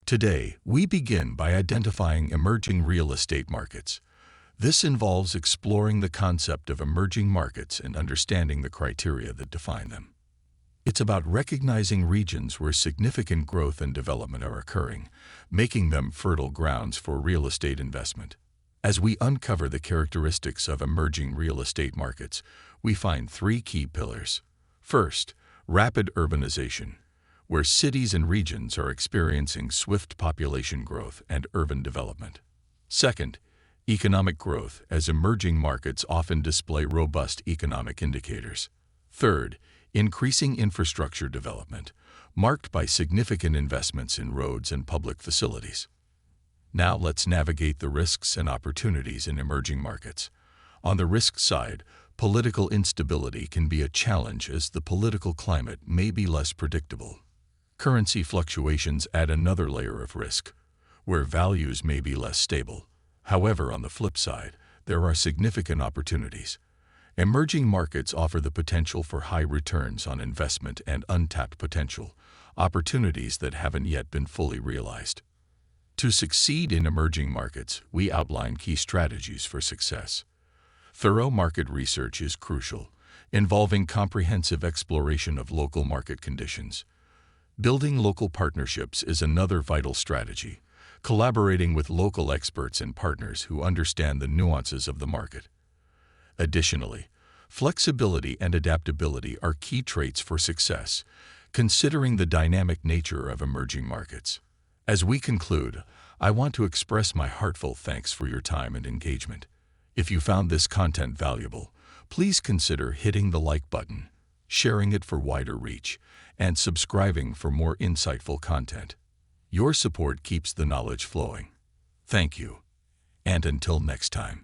Today, we begin by identifying emerging real estate markets. This involves exploring the concept of emerging markets and understanding the criteria that define them. It's about recognizing regions where significant growth and development are occurring, making them fertile grounds for real estate investment. As we uncover the characteristics of emerging real estate markets, we find three key pillars. First, rapid urbanization, where cities and regions are experiencing swift population growth and urban development. Second, economic growth, as emerging markets often display robust economic indicators. Third, increasing infrastructure development, marked by significant investments in roads and public facilities. Now let's navigate the risks and opportunities in emerging markets. On the risk side, political instability can be a challenge as the political climate may be less predictable. Currency fluctuations add another layer of risk, where values may be less stable. However, on the flip side, there are significant opportunities. Emerging markets offer the potential for high returns on investment and untapped potential, opportunities that haven't yet been fully realized. To succeed in emerging markets, we outline key strategies for success. Thorough market research is crucial, involving comprehensive exploration of local market conditions. Building local partnerships is another vital strategy, collaborating with local experts and partners who understand the nuances of the market. Additionally, flexibility and adaptability are key traits for success, considering the dynamic nature of emerging markets. As we conclude, I want to express my heartfelt thanks for your time and engagement. If you found this content valuable, please consider hitting the like button, sharing it for wider reach, and subscribing for more insightful content. Your support keeps the knowledge flowing. Thank you, and until next time.